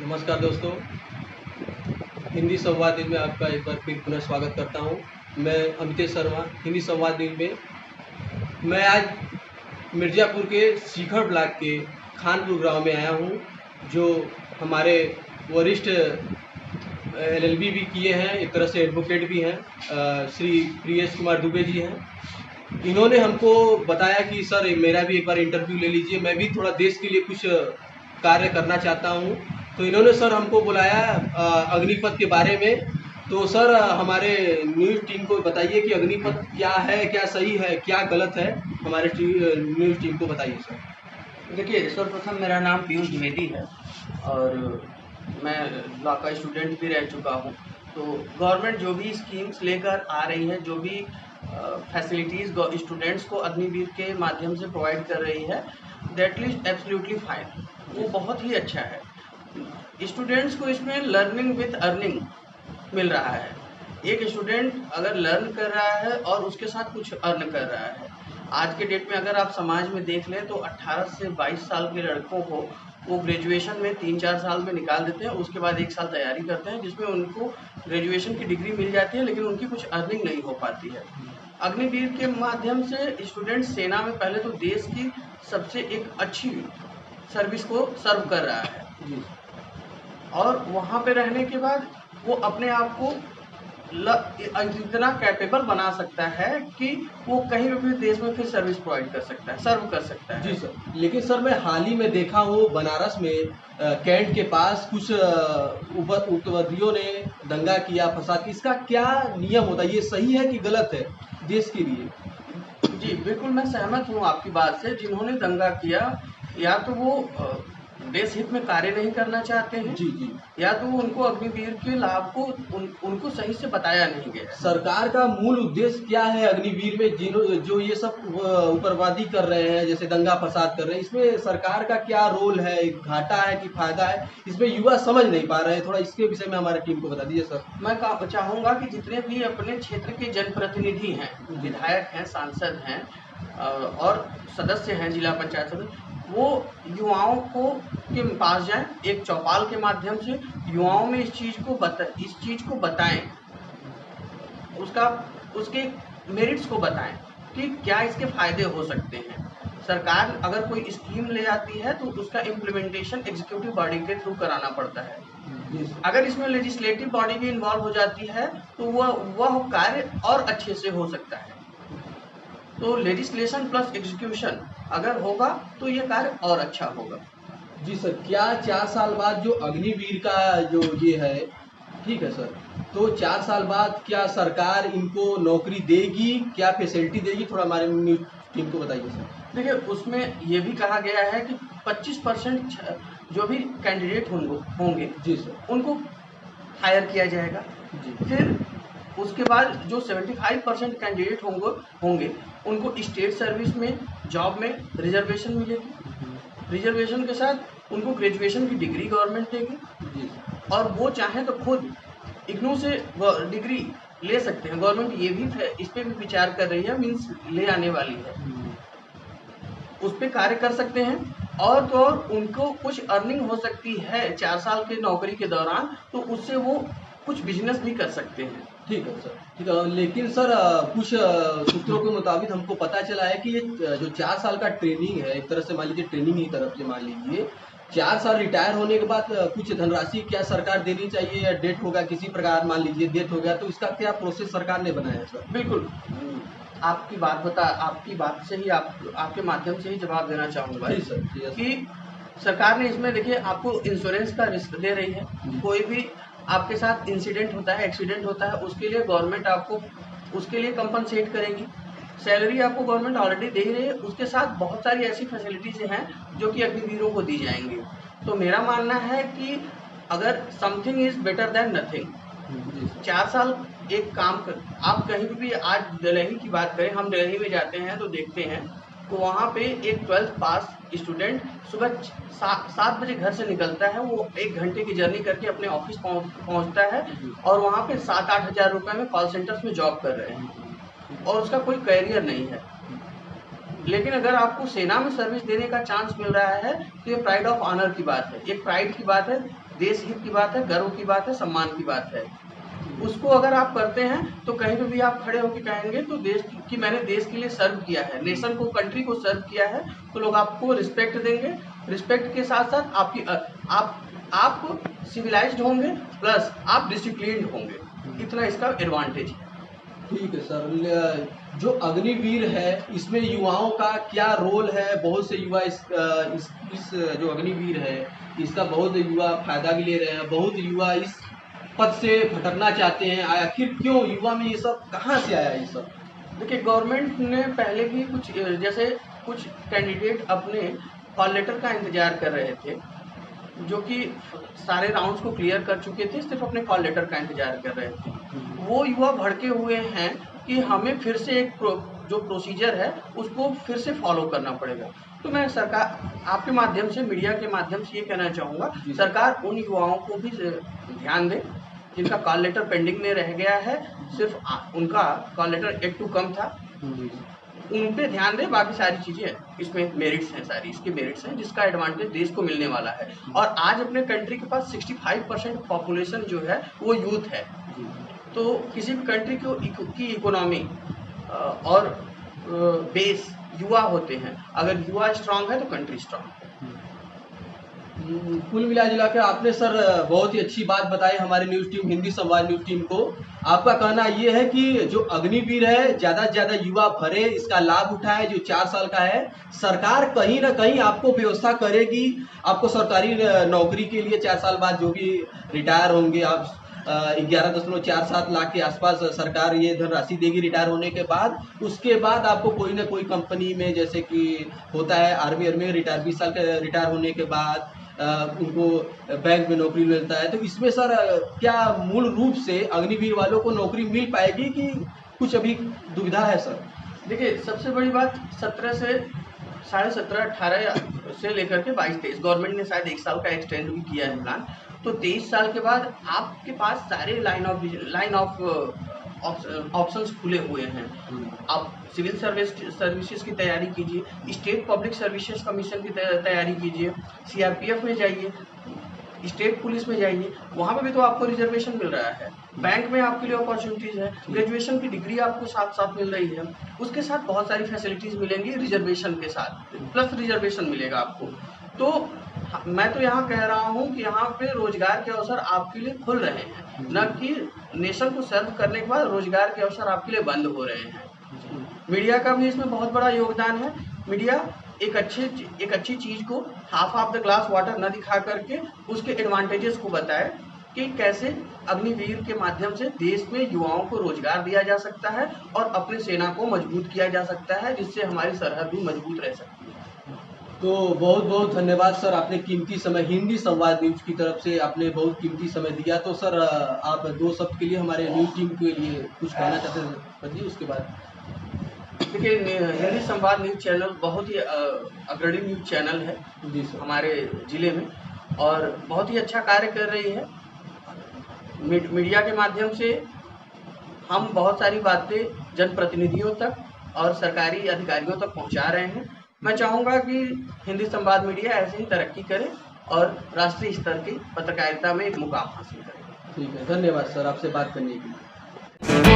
नमस्कार दोस्तों, हिंदी संवाद न्यूज़ में आपका एक बार फिर पुनः स्वागत करता हूं। मैं अमितेश शर्मा, हिंदी संवाद न्यूज़ में मैं आज मिर्ज़ापुर के शिखर ब्लॉक के खानपुर गांव में आया हूं, जो हमारे वरिष्ठ एलएलबी भी किए हैं, एक तरह से एडवोकेट भी हैं, श्री प्रियेश कुमार दुबे जी हैं। इन्होंने हमको बताया कि सर मेरा भी एक बार इंटरव्यू ले लीजिए, मैं भी थोड़ा देश के लिए कुछ कार्य करना चाहता हूँ। तो इन्होंने सर हमको बुलाया अग्निपथ के बारे में। तो सर हमारे न्यूज़ टीम को बताइए कि अग्निपथ क्या है, क्या सही है, क्या गलत है, हमारे न्यूज़ टीम को बताइए सर। देखिए, सर्वप्रथम मेरा नाम पीयूष द्विवेदी है और मैं लॉ का स्टूडेंट भी रह चुका हूँ। तो गवर्नमेंट जो भी स्कीम्स लेकर आ रही है, जो भी फैसिलिटीज़ स्टूडेंट्स को अग्निवीर के माध्यम से प्रोवाइड कर रही है, दैट इज एब्सोल्युटली फाइन। वो बहुत ही अच्छा है। स्टूडेंट्स को इसमें लर्निंग विथ अर्निंग मिल रहा है। एक स्टूडेंट अगर लर्न कर रहा है और उसके साथ कुछ अर्न कर रहा है। आज के डेट में अगर आप समाज में देख लें तो 18 से 22 साल के लड़कों को वो ग्रेजुएशन में 3-4 साल में निकाल देते हैं, उसके बाद 1 साल तैयारी करते हैं, जिसमें उनको ग्रेजुएशन की डिग्री मिल जाती है, लेकिन उनकी कुछ अर्निंग नहीं हो पाती है। अग्निवीर के माध्यम से स्टूडेंट सेना में पहले तो देश की सबसे एक अच्छी सर्विस को सर्व कर रहा है और वहाँ पे रहने के बाद वो अपने आप को इतना कैपेबल बना सकता है कि वो कहीं भी देश में फिर सर्विस प्रोवाइड कर सकता है, सर्व कर सकता है। जी सर, लेकिन सर मैं हाल ही में देखा हूँ बनारस में कैंट के पास कुछ उग्रवादियों ने दंगा किया, फसाद। इसका क्या नियम होता है, ये सही है कि गलत है देश के लिए? जी बिल्कुल, मैं सहमत हूँ आपकी बात से। जिन्होंने दंगा किया या तो वो देश हित में कार्य नहीं करना चाहते हैं, जी जी, या तो उनको अग्निवीर के लाभ को उनको सही से बताया नहीं गया। सरकार का मूल उद्देश्य क्या है अग्निवीर में? जो ये सब उग्रवादी कर रहे हैं, जैसे दंगा फसाद कर रहे हैं, इसमें सरकार का क्या रोल है? घाटा है कि फायदा है? इसमें युवा समझ नहीं पा रहे हैं। थोड़ा इसके विषय में हमारे टीम को बता दीजिए सर। मैं चाहूँगा कि जितने भी अपने क्षेत्र के जनप्रतिनिधि हैं, विधायक हैं, सांसद हैं और सदस्य हैं, जिला पंचायत सदस्य, वो युवाओं को के पास जाएं, एक चौपाल के माध्यम से युवाओं में इस चीज़ को बताएं, उसके मेरिट्स को बताएं कि क्या इसके फायदे हो सकते हैं। सरकार अगर कोई स्कीम ले आती है तो उसका इम्प्लीमेंटेशन एग्जीक्यूटिव बॉडी के थ्रू कराना पड़ता है। अगर इसमें लेजिस्लेटिव बॉडी भी इन्वॉल्व हो जाती है तो वह कार्य और अच्छे से हो सकता है। तो लेजिस्लेशन प्लस एग्जीक्यूशन अगर होगा तो ये कार्य और अच्छा होगा। जी सर, क्या 4 साल बाद जो अग्निवीर का जो ये है, ठीक है सर, तो 4 साल बाद क्या सरकार इनको नौकरी देगी, क्या फैसिलिटी देगी? थोड़ा हमारे न्यूज़ टीम को बताइए सर। देखिए, उसमें ये भी कहा गया है कि 25% जो भी कैंडिडेट होंगे जी सर, उनको हायर किया जाएगा। जी फिर उसके बाद जो 75% कैंडिडेट होंगे उनको स्टेट सर्विस में, जॉब में रिजर्वेशन मिलेगी। रिजर्वेशन के साथ उनको ग्रेजुएशन की डिग्री गवर्नमेंट देगी जी और वो चाहें तो खुद इग्नू से डिग्री ले सकते हैं। गवर्नमेंट ये भी इस पे भी विचार कर रही है, मीन्स ले आने वाली है, उस पे कार्य कर सकते हैं। और तो और उनको कुछ अर्निंग हो सकती है 4 साल के नौकरी के दौरान, तो उससे वो कुछ बिजनेस भी कर सकते हैं। ठीक है सर, ठीक है। लेकिन सर कुछ सूत्रों के मुताबिक हमको पता चला है कि ये जो 4 साल का ट्रेनिंग है, एक तरह से मान लीजिए ट्रेनिंग की तरफ से मान लीजिए 4 साल रिटायर होने के बाद कुछ धनराशि क्या सरकार देनी चाहिए, या डेथ होगा किसी प्रकार, मान लीजिए डेथ हो गया, तो इसका क्या प्रोसेस सरकार ने बनाया है सर? बिल्कुल, आपकी बात से ही आपके माध्यम से ही जवाब देना चाहूँगा जी सर, जी सर। कि सरकार ने इसमें, देखिए, आपको इंश्योरेंस का रिस्क दे रही है। कोई भी आपके साथ इंसिडेंट होता है, एक्सीडेंट होता है, उसके लिए गवर्नमेंट आपको उसके लिए कंपनसेट करेगी। सैलरी आपको गवर्नमेंट ऑलरेडी दे रही है, उसके साथ बहुत सारी ऐसी फैसिलिटीज़ हैं जो कि अग्निवीरों को दी जाएंगी। तो मेरा मानना है कि अगर something is better than nothing. 4 साल एक काम कर, आप कहीं भी, आज दिल्ली की बात करें, हम दिल्ली में जाते हैं तो देखते हैं तो वहाँ पे एक 12th पास स्टूडेंट सुबह 7 बजे घर से निकलता है, वो 1 घंटे की जर्नी करके अपने ऑफिस पहुँचता है और वहाँ पे 7-8 हज़ार रुपये में कॉल सेंटर्स में जॉब कर रहे हैं और उसका कोई करियर नहीं है। लेकिन अगर आपको सेना में सर्विस देने का चांस मिल रहा है तो ये प्राइड ऑफ ऑनर की बात है, एक प्राइड की बात है देश हित की बात है, गर्व की बात है, सम्मान की बात है। उसको अगर आप करते हैं तो कहीं पे भी आप खड़े होकर कहेंगे तो देश कि मैंने देश के लिए सर्व किया है, नेशन को, कंट्री को सर्व किया है, तो लोग आपको रिस्पेक्ट देंगे। रिस्पेक्ट के साथ साथ आपकी आप सिविलाइज्ड होंगे, प्लस आप डिसिप्लिन्ड होंगे। इतना इसका एडवांटेज है। ठीक है सर। जो अग्निवीर है इसमें युवाओं का क्या रोल है? बहुत से युवा इस जो अग्निवीर है इसका बहुत युवा फायदा भी ले रहे हैं, बहुत युवा इस पद से भटकना चाहते हैं। आखिर क्यों युवा में ये सब कहाँ से आया ये सब? देखिए, गवर्नमेंट ने पहले भी कुछ जैसे कुछ कैंडिडेट अपने कॉल लेटर का इंतजार कर रहे थे, जो कि सारे राउंड्स को क्लियर कर चुके थे, सिर्फ अपने कॉल लेटर का इंतजार कर रहे थे। वो युवा भड़के हुए हैं कि हमें फिर से जो प्रोसीजर है उसको फिर से फॉलो करना पड़ेगा। तो मैं सरकार आपके माध्यम से, मीडिया के माध्यम से ये कहना चाहूँगा, सरकार उन युवाओं को भी ध्यान दे जिनका कॉल लेटर पेंडिंग में रह गया है, सिर्फ उनका कॉल लेटर एक टू कम था, उन पे ध्यान दे। बाकी सारी चीज़ें इसमें मेरिट्स हैं, सारी इसके मेरिट्स हैं जिसका एडवांटेज देश को मिलने वाला है। और आज अपने कंट्री के पास 65% पॉपुलेशन जो है वो यूथ है। तो किसी भी कंट्री की इकोनॉमी और बेस युवा होते हैं। अगर युवा स्ट्रांग है तो कंट्री स्ट्रांग है। कुल मिला जुला के आपने सर बहुत ही अच्छी बात बताई हमारे न्यूज़ टीम, हिंदी संवाद न्यूज़ टीम को। आपका कहना ये है कि जो अग्निवीर है ज़्यादा से ज़्यादा युवा भरे, इसका लाभ उठाए, जो 4 साल का है। सरकार कहीं ना कहीं आपको व्यवस्था करेगी, आपको सरकारी नौकरी के लिए 4 साल बाद जो भी रिटायर होंगे आप 11.47 लाख के आसपास सरकार ये धनराशि देगी रिटायर होने के बाद। उसके बाद आपको कोई ना कोई कंपनी में, जैसे कि होता है आर्मी में रिटायर 20 साल के रिटायर होने के बाद उनको बैंक में नौकरी मिलता है। तो इसमें सर क्या मूल रूप से अग्निवीर वालों को नौकरी मिल पाएगी कि कुछ अभी दुविधा है सर? देखिए, सबसे बड़ी बात 17 से 17.5 18 से लेकर के 22-23 गवर्नमेंट ने शायद 1 साल का एक्सटेंड भी किया है प्लान। तो 23 साल के बाद आपके पास सारे लाइन ऑफ ऑप्शंस खुले हुए हैं। आप सिविल सर्विसेज की तैयारी कीजिए, स्टेट पब्लिक सर्विसेज कमीशन की तैयारी कीजिए, सीआरपीएफ में जाइए, स्टेट पुलिस में जाइए, वहाँ पे भी तो आपको रिजर्वेशन मिल रहा है। बैंक में आपके लिए अपॉर्चुनिटीज़ है, ग्रेजुएशन की डिग्री आपको साथ साथ मिल रही है, उसके साथ बहुत सारी फैसिलिटीज़ मिलेंगी रिजर्वेशन के साथ, प्लस रिजर्वेशन मिलेगा आपको। तो मैं तो यहाँ कह रहा हूँ कि यहाँ पे रोजगार के अवसर आपके लिए खुल रहे हैं, न कि नेशन को सर्व करने के बाद रोजगार के अवसर आपके लिए बंद हो रहे हैं। मीडिया का भी इसमें बहुत बड़ा योगदान है। मीडिया एक अच्छी चीज़ को half of the glass water न दिखा करके उसके एडवांटेजेस को बताए कि कैसे अग्निवीर के माध्यम से देश में युवाओं को रोजगार दिया जा सकता है और अपनी सेना को मजबूत किया जा सकता है, जिससे हमारी सरहद भी मजबूत रह सकती है। तो बहुत बहुत धन्यवाद सर, आपने कीमती समय हिंदी संवाद न्यूज की तरफ से आपने बहुत कीमती समय दिया। तो सर आप 2 शब्द के लिए हमारे न्यूज टीम के लिए कुछ कहना चाहते हैं बताइए, उसके बाद। देखिए, हिंदी संवाद न्यूज चैनल बहुत ही अग्रणी न्यूज चैनल है जी सर, हमारे ज़िले में, और बहुत ही अच्छा कार्य कर रही है। मीडिया के माध्यम से हम बहुत सारी बातें जनप्रतिनिधियों तक और सरकारी अधिकारियों तक पहुंचा रहे हैं। मैं चाहूँगा कि हिंदी संवाद मीडिया ऐसे ही तरक्की करे और राष्ट्रीय स्तर की पत्रकारिता में एक मुकाम हासिल करे। ठीक है, धन्यवाद सर आपसे बात करने के लिए।